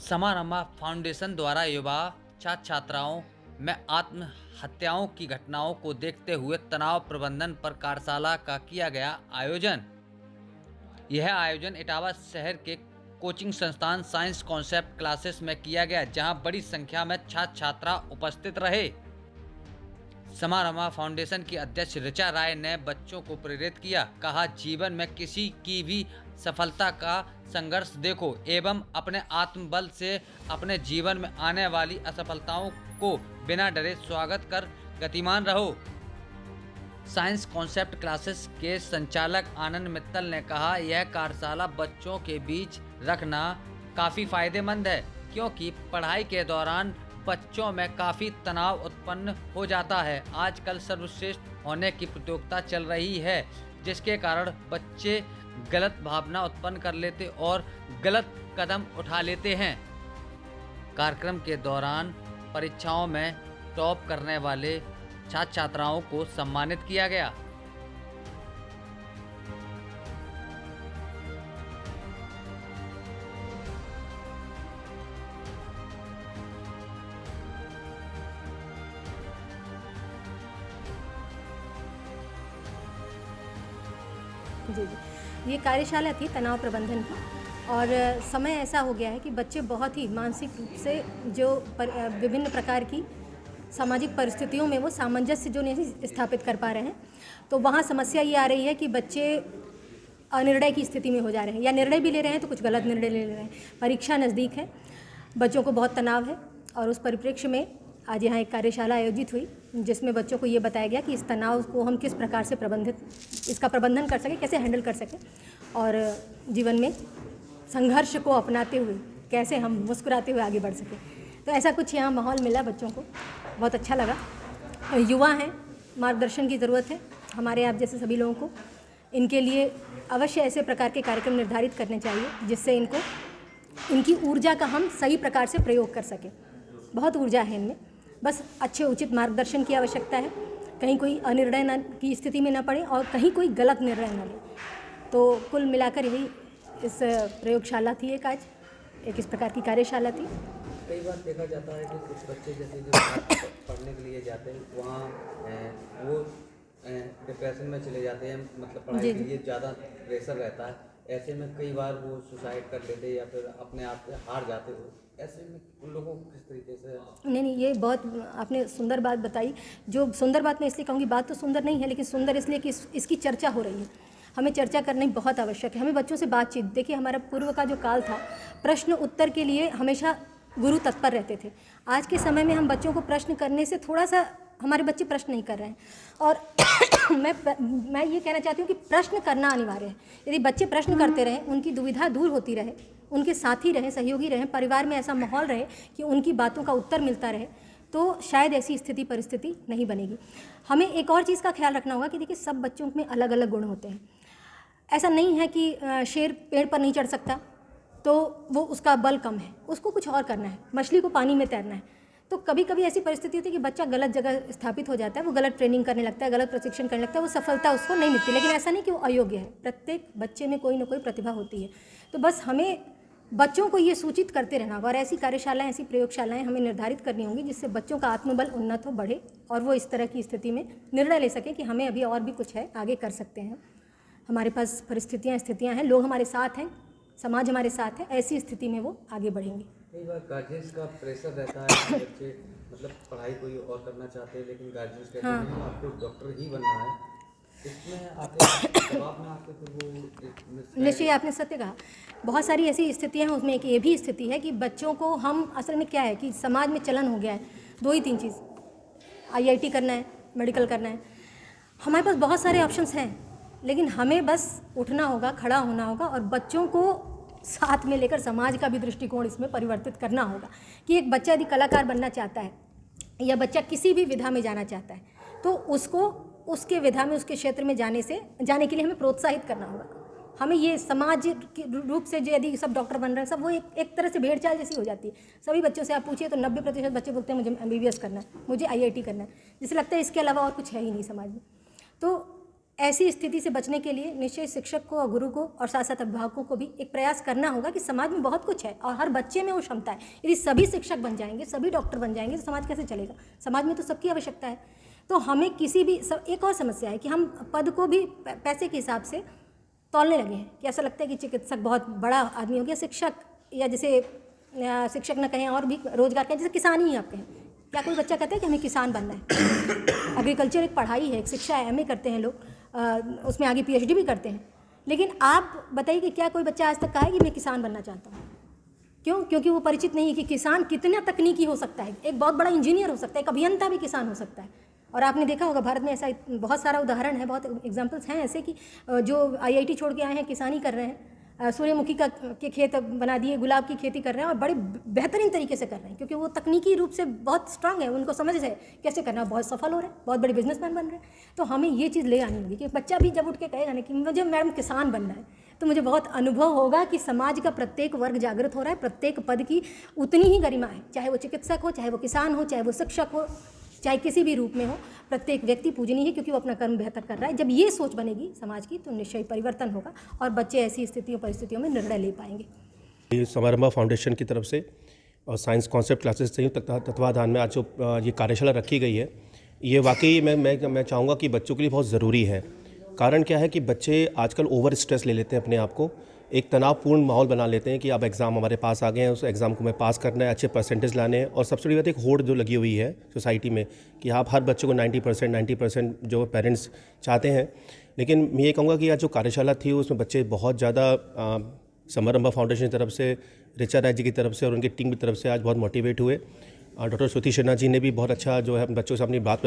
समारमा foundation द्वारा युवा छात्र छात्राओं में आत्महत्याओं की घटनाओं को देखते हुए तनाव प्रबंधन पर कार्यशाला का किया गया आयोजन। यह आयोजन इटावा शहर के कोचिंग संस्थान साइंस कॉन्सेप्ट क्लासेस में किया गया, जहां बड़ी संख्या में छात्र छात्रा उपस्थित रहे। समारमा फाउंडेशन की अध्यक्ष ऋचा राय ने बच्चों को प्रेरित किया। कहा, जीवन में किसी की भी सफलता का संघर्ष देखो एवं अपने आत्मबल से अपने जीवन में आने वाली असफलताओं को बिना डरे स्वागत कर गतिमान रहो। साइंस कॉन्सेप्ट क्लासेस के संचालक आनंद मित्तल ने कहा, यह कार्यशाला बच्चों के बीच रखना काफ़ी फायदेमंद है, क्योंकि पढ़ाई के दौरान बच्चों में काफ़ी तनाव उत्पन्न हो जाता है। आजकल सर्वश्रेष्ठ होने की प्रतियोगिता चल रही है, जिसके कारण बच्चे गलत भावना उत्पन्न कर लेते और गलत कदम उठा लेते हैं। कार्यक्रम के दौरान परीक्षाओं में टॉप करने वाले छात्र छात्राओं को सम्मानित किया गया। जी, ये कार्यशाला थी तनाव प्रबंधन की। और समय ऐसा हो गया है कि बच्चे बहुत ही मानसिक रूप से जो विभिन्न प्रकार की सामाजिक परिस्थितियों में वो सामंजस्य जो नहीं स्थापित कर पा रहे हैं, तो वहाँ समस्या ये आ रही है कि बच्चे अनिर्णय की स्थिति में हो जा रहे हैं, या निर्णय भी ले रहे हैं तो कुछ गलत निर्णय ले रहे हैं। परीक्षा नज़दीक है, बच्चों को बहुत तनाव है, और उस परिप्रेक्ष्य में आज यहाँ एक कार्यशाला आयोजित हुई, जिसमें बच्चों को ये बताया गया कि इस तनाव को हम किस प्रकार से इसका प्रबंधन कर सकें, कैसे हैंडल कर सकें, और जीवन में संघर्ष को अपनाते हुए कैसे हम मुस्कुराते हुए आगे बढ़ सकें। तो ऐसा कुछ यहाँ माहौल मिला बच्चों को, बहुत अच्छा लगा। युवा हैं, मार्गदर्शन की ज़रूरत है हमारे आप जैसे सभी लोगों को। इनके लिए अवश्य ऐसे प्रकार के कार्यक्रम निर्धारित करने चाहिए, जिससे इनकी ऊर्जा का हम सही प्रकार से प्रयोग कर सकें। बहुत ऊर्जा है इनमें, बस अच्छे उचित मार्गदर्शन की आवश्यकता है। कहीं कोई अनिर्णय की स्थिति में न पड़े और कहीं कोई गलत निर्णय न ले। तो कुल मिलाकर यही इस प्रयोगशाला थी, एक इस प्रकार की कार्यशाला थी। कई बार देखा जाता है कि कुछ बच्चे जैसे जो पढ़ने के लिए जाते हैं, वहाँ वो डिप्रेशन में चले जाते हैं, मतलब पढ़ाई के लिए ज़्यादा प्रेशर रहता है। ऐसे में कई बार वो सुसाइड कर लेते या फिर अपने आप से हार जाते हो। ऐसे में उन लोगों को किस तरीके से नहीं, ये बहुत आपने सुंदर बात बताई। जो सुंदर बात मैं इसलिए कहूँगी, बात तो सुंदर नहीं है, लेकिन सुंदर इसलिए कि इसकी चर्चा हो रही है। हमें चर्चा करनी बहुत आवश्यक है। हमें बच्चों से बातचीत, देखिए हमारा पूर्व का जो काल था, प्रश्न उत्तर के लिए हमेशा गुरु तत्पर रहते थे। आज के समय में हम बच्चों को प्रश्न करने से थोड़ा सा, हमारे बच्चे प्रश्न नहीं कर रहे हैं। और मैं ये कहना चाहती हूँ कि प्रश्न करना अनिवार्य है। यदि बच्चे प्रश्न करते रहें, उनकी दुविधा दूर होती रहे, उनके साथी रहें, सहयोगी रहें, परिवार में ऐसा माहौल रहे कि उनकी बातों का उत्तर मिलता रहे, तो शायद ऐसी स्थिति परिस्थिति नहीं बनेगी। हमें एक और चीज़ का ख्याल रखना होगा कि देखिए, सब बच्चों में अलग अलग गुण होते हैं। ऐसा नहीं है कि शेर पेड़ पर नहीं चढ़ सकता तो वो उसका बल कम है, उसको कुछ और करना है। मछली को पानी में तैरना है। तो कभी कभी ऐसी परिस्थिति होती है कि बच्चा गलत जगह स्थापित हो जाता है, वो गलत ट्रेनिंग करने लगता है, गलत प्रशिक्षण करने लगता है, वो सफलता उसको नहीं मिलती। लेकिन ऐसा नहीं कि वो अयोग्य है। प्रत्येक बच्चे में कोई ना कोई प्रतिभा होती है। तो बस हमें बच्चों को ये सूचित करते रहना होगा, और ऐसी कार्यशालाएँ, ऐसी प्रयोगशालाएँ हमें निर्धारित करनी होंगी, जिससे बच्चों का आत्मबल उन्नत हो, बढ़े, और वो इस तरह की स्थिति में निर्णय ले सकें कि हमें अभी और भी कुछ है, आगे कर सकते हैं। हमारे पास स्थितियाँ हैं, लोग हमारे साथ हैं, समाज हमारे साथ है। ऐसी स्थिति में वो आगे बढ़ेंगे। कई बार गार्जियंस का प्रेशर रहता है कि बच्चे मतलब पढ़ाई कोई और करना चाहते हैं, लेकिन गार्जियंस कहते हैं नहीं, आपको डॉक्टर ही बनना है। इसमें आते दबाव में आके फिर वो निश्चय, आपने सत्य कहा। बहुत सारी ऐसी स्थितियाँ हैं, उसमें एक ये भी स्थिति है कि बच्चों को हम, असल में क्या है कि समाज में चलन हो गया है 2 ही 3 चीज़, IIT करना है, मेडिकल करना है। हमारे पास बहुत सारे ऑप्शंस हैं, लेकिन हमें बस उठना होगा, खड़ा होना होगा, और बच्चों को साथ में लेकर समाज का भी दृष्टिकोण इसमें परिवर्तित करना होगा। कि एक बच्चा यदि कलाकार बनना चाहता है, या बच्चा किसी भी विधा में जाना चाहता है, तो उसको उसके विधा में, उसके क्षेत्र में जाने के लिए हमें प्रोत्साहित करना होगा। हमें ये समाज के रूप से, जो यदि सब डॉक्टर बन रहे हैं, सब वो एक तरह से भेड़ चाल जैसी हो जाती है। सभी बच्चों से आप पूछिए तो 90% बच्चे बोलते हैं मुझे MBBS करना है, मुझे IIT करना है, जिसे लगता है इसके अलावा और कुछ है ही नहीं समाज में। तो ऐसी स्थिति से बचने के लिए निश्चय शिक्षक को और गुरु को और साथ साथ अभिभावकों को भी एक प्रयास करना होगा कि समाज में बहुत कुछ है और हर बच्चे में वो क्षमता है। यदि सभी शिक्षक बन जाएंगे, सभी डॉक्टर बन जाएंगे तो समाज कैसे चलेगा? समाज में तो सबकी आवश्यकता है। तो हमें किसी भी एक और समस्या है कि हम पद को भी पैसे के हिसाब से तौलने लगे हैं कि ऐसा लगता है कि चिकित्सक बहुत बड़ा आदमी हो गया, शिक्षक या जैसे शिक्षक न कहें और भी रोजगार कहें, जैसे किसान ही आप कहें। क्या कोई बच्चा कहता है कि हमें किसान बनना है? एग्रीकल्चर एक पढ़ाई है, एक शिक्षा है, MA करते हैं लोग, उसमें आगे PhD भी करते हैं। लेकिन आप बताइए कि क्या कोई बच्चा आज तक कहा है कि मैं किसान बनना चाहता हूँ? क्यों? क्योंकि वो परिचित नहीं है कि किसान कितना तकनीकी हो सकता है, एक बहुत बड़ा इंजीनियर हो सकता है, एक अभियंता भी किसान हो सकता है। और आपने देखा होगा भारत में ऐसा बहुत सारा उदाहरण है, बहुत एग्जाम्पल्स हैं ऐसे कि जो IIT छोड़ के आए हैं, किसानी कर रहे हैं, सूर्यमुखी के खेत बना दिए, गुलाब की खेती कर रहे हैं और बड़े बेहतरीन तरीके से कर रहे हैं क्योंकि वो तकनीकी रूप से बहुत स्ट्रांग है, उनको समझ है कैसे करना, बहुत सफल हो रहे हैं, बहुत बड़े बिजनेसमैन बन रहे हैं। तो हमें ये चीज़ ले आनी होगी कि बच्चा भी जब उठ के कहेगा ना कि मुझे मैडम किसान बनना है, तो मुझे बहुत अनुभव होगा कि समाज का प्रत्येक वर्ग जागृत हो रहा है, प्रत्येक पद की उतनी ही गरिमा है, चाहे वो चिकित्सक हो, चाहे वो किसान हो, चाहे वो शिक्षक हो, चाहे किसी भी रूप में हो, प्रत्येक व्यक्ति पूजनीय है क्योंकि वो अपना कर्म बेहतर कर रहा है। जब ये सोच बनेगी समाज की तो निश्चय परिवर्तन होगा और बच्चे ऐसी स्थितियों परिस्थितियों में निर्णय ले पाएंगे। समारंभा फाउंडेशन की तरफ से और साइंस कॉन्सेप्ट क्लासेस संयुक्त तत्वाधान में आज जो ये कार्यशाला रखी गई है, ये वाकई मैं चाहूँगा कि बच्चों के लिए बहुत ज़रूरी है। कारण क्या है कि बच्चे आजकल ओवर स्ट्रेस ले लेते हैं, अपने आप को एक तनावपूर्ण माहौल बना लेते हैं कि अब एग्ज़ाम हमारे पास आ गए हैं, उस एग्ज़ाम को मैं पास करना है, अच्छे परसेंटेज लाने हैं। और सबसे बड़ी बात एक होड़ जो लगी हुई है सोसाइटी में कि आप हर बच्चे को 90% जो पेरेंट्स चाहते हैं। लेकिन मैं ये कहूँगा कि आज जो कार्यशाला थी उसमें बच्चे बहुत ज़्यादा समारंभा फाउंडेशन की तरफ से, ऋचा राय जी की तरफ से और उनकी टीम की तरफ से आज बहुत मोटिवेट हुए। डॉक्टर श्रुति सिन्हा जी ने भी बहुत अच्छा जो है बच्चों से अपनी बात